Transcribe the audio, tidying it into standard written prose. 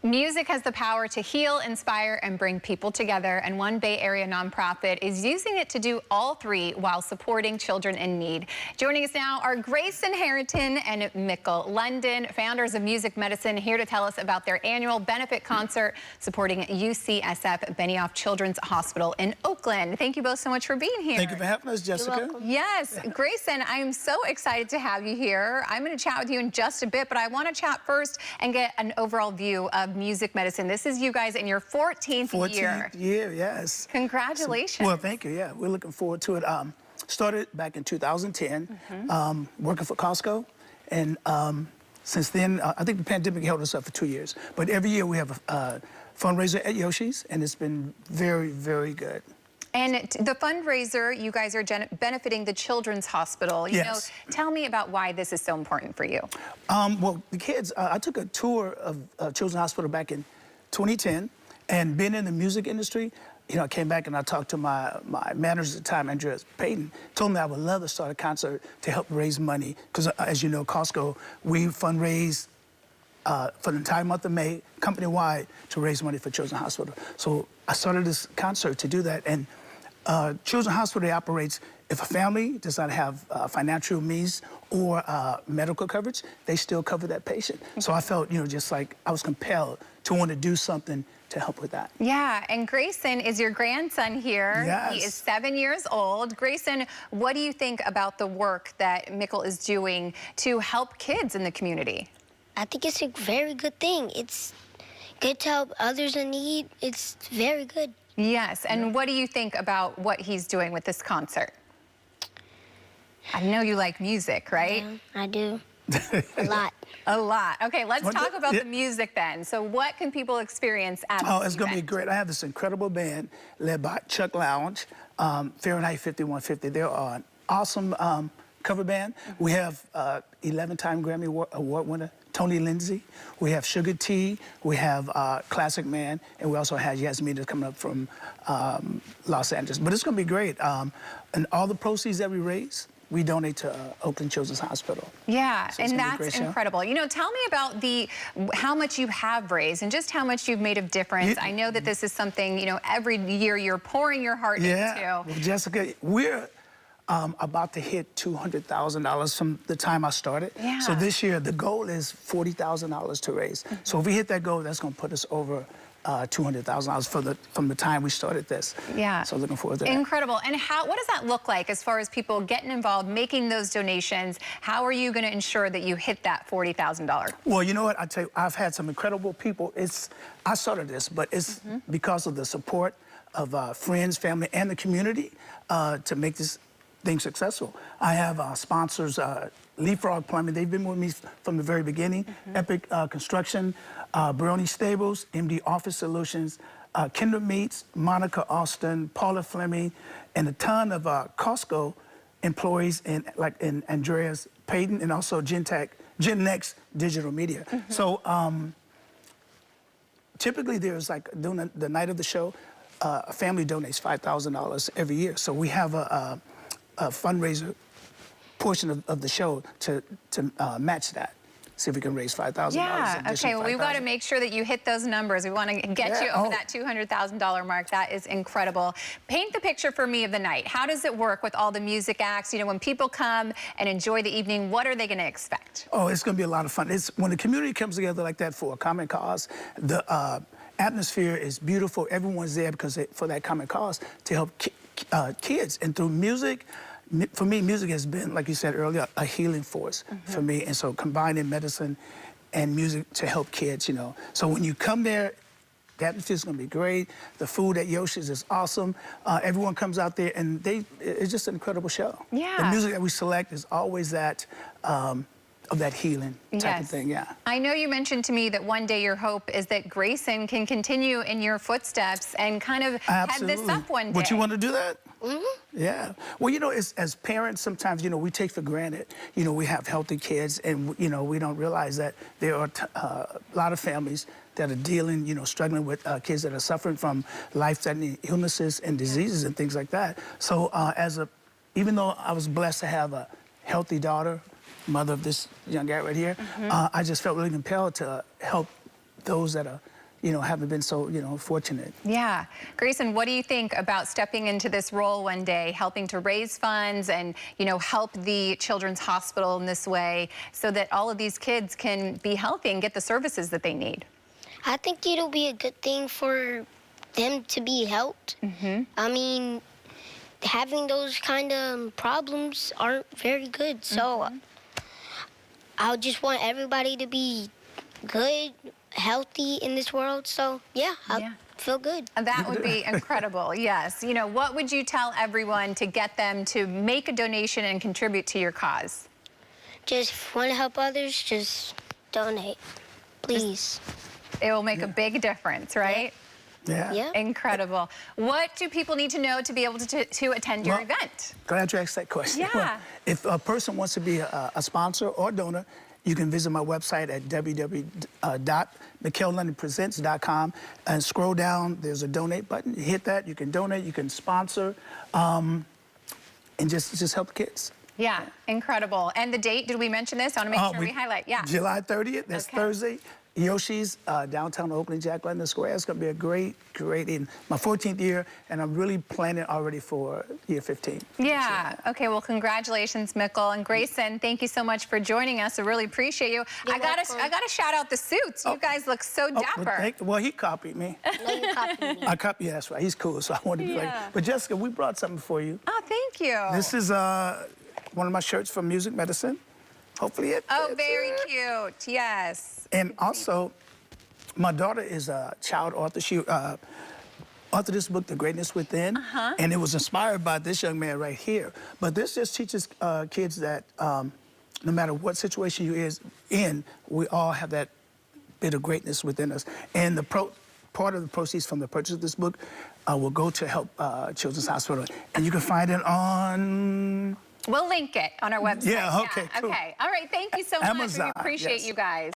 Music has the power to heal, inspire, and bring people together, and one Bay Area nonprofit is using it to do all three while supporting children in need. Joining us now are Grayson Harrington and Mickel London, founders of Music Medicine, here to tell us about their annual benefit concert supporting UCSF Benioff Children's Hospital in Oakland. Thank you both so much for being here. Thank you for having us, Jessica. Yes, Grayson, I am so excited to have you here. I'm going to chat with you in just a bit, but I want to chat first and get an overall view of Music Medicine. This is you guys in your 14th year. 14th year, yes. Congratulations. So, well, thank you. Yeah, we're looking forward to it. Started back in 2010, working for Costco, and since then, I think the pandemic held us up for 2 years. But every year we have a fundraiser at Yoshi's, and it's been very, very good. And the fundraiser, you guys are benefiting the Children's Hospital. You know, tell me about why this is so important for you. Well, the kids, I took a tour of Children's Hospital back in 2010, and being in the music industry, you know, I came back and I talked to my manager at the time, Andrea Payton, told me I would love to start a concert to help raise money. Because as you know, Costco, we fundraise for the entire month of May, company-wide, to raise money for Children's Hospital. So I started this concert to do that. And Children's Hospital operates, if a family does not have financial means or medical coverage, they still cover that patient. So I felt, you know, just like I was compelled to want to do something to help with that. Yeah, and Grayson is your grandson here. Yes. He is 7 years old. Grayson, what do you think about the work that Mickel is doing to help kids in the community? I think it's a very good thing. It's good to help others in need. It's very good. Yes, and what do you think about what he's doing with this concert? I know you like music, right? Yeah, I do. A lot. A lot. Okay, let's talk about the music then. So what can people experience at this it's going to be great. I have this incredible band led by Chuck Lounge, Fahrenheit 5150. They're an awesome cover band. We have 11-time Grammy Award winner Tony Lindsay. We have Sugar T. We have Classic Man. And we also have Yasmin that's coming up from Los Angeles. But it's going to be great. And all the proceeds that we raise, we donate to Oakland Children's Hospital. Yeah, so and that's incredible. You know, tell me about how much you have raised and just how much you've made of difference. I know that this is something, you know, every year you're pouring your heart into. Well, Jessica, we're about to hit $200,000 from the time I started. Yeah. So this year, the goal is $40,000 to raise. So if we hit that goal, that's going to put us over $200,000 from the time we started this. Yeah. So looking forward to that. Incredible. And what does that look like as far as people getting involved, making those donations? How are you going to ensure that you hit that $40,000? Well, you know what? I tell you, I've had some incredible people. I started this, but it's because of the support of friends, family, and the community to make this thing successful. I have sponsors, Leapfrog Plumbing. They've been with me from the very beginning. Epic Construction, Baroni Stables, MD Office Solutions, Kinder Meats, Monica Austin, Paula Fleming, and a ton of Costco employees in Andreas Payton and also Gen Next Digital Media. So typically there's like during the night of the show, a family donates $5,000 every year. So we have a fundraiser portion of the show to match that. See if we can raise $5,000. Yeah, okay, well, we've got to make sure that you hit those numbers. We want to get you over that $200,000 mark. That is incredible. Paint the picture for me of the night. How does it work with all the music acts? You know, when people come and enjoy the evening, what are they going to expect? Oh, it's going to be a lot of fun. When the community comes together like that for a common cause, the atmosphere is beautiful. Everyone's there for that common cause to help kids. And through music, for me, music has been, like you said earlier, a healing force for me. And so combining medicine and music to help kids, you know. So when you come there, the atmosphere is going to be great. The food at Yoshi's is awesome. Everyone comes out there, and it's just an incredible show. Yeah. The music that we select is always that of that healing type of thing, I know you mentioned to me that one day your hope is that Grayson can continue in your footsteps and kind of head this up one day. Would you want to do that? Yeah. Well, you know, as parents, sometimes, you know, we take for granted, you know, we have healthy kids, and, you know, we don't realize that there are a lot of families that are dealing, you know, struggling with kids that are suffering from life-threatening illnesses and diseases and things like that. So even though I was blessed to have a healthy daughter, mother of this young guy right here, I just felt really compelled to help those that are haven't been so, fortunate. Yeah. Grayson, what do you think about stepping into this role one day, helping to raise funds and, help the Children's Hospital in this way so that all of these kids can be healthy and get the services that they need? I think it'll be a good thing for them to be helped. I mean, having those kind of problems aren't very good. So I just want everybody to be good, healthy in this world. So yeah, I feel good. That would be incredible. Yes. What would you tell everyone to get them to make a donation and contribute to your cause? Just want to help others, just donate, please. It will make a big difference, right? Yeah. Incredible. What do people need to know to be able to attend your event? Glad you asked that question. Yeah. Well, if a person wants to be a sponsor or donor, you can visit my website at www.mickellondonpresents.com and scroll down. There's a donate button. Hit that. You can donate. You can sponsor, and just help kids. Yeah, incredible. And the date, did we mention this? I want to make sure we highlight. Yeah. July 30th. That's Thursday. Yoshi's, downtown Oakland, Jack London Square. It's going to be a great evening. My 14th year, and I'm really planning already for year 15. Yeah. Okay, well, congratulations, Mickel. And Grayson, thank you so much for joining us. I really appreciate you. I gotta shout out the suits. You guys look so dapper. Well, he copied me. No, you copied me. I copied, that's right. He's cool, so I wanted to be like. But Jessica, we brought something for you. Oh, thank you. This is one of my shirts from Music Medicine. Hopefully it fits. Oh, very cute. Yes. And also, my daughter is a child author. She authored this book, The Greatness Within, and it was inspired by this young man right here. But this just teaches kids that no matter what situation you is in, we all have that bit of greatness within us. And the part of the proceeds from the purchase of this book will go to help Children's Hospital. And you can find it on... We'll link it on our website. Yeah, okay, cool. Okay. All right, thank you so much. Amazon, We appreciate you guys.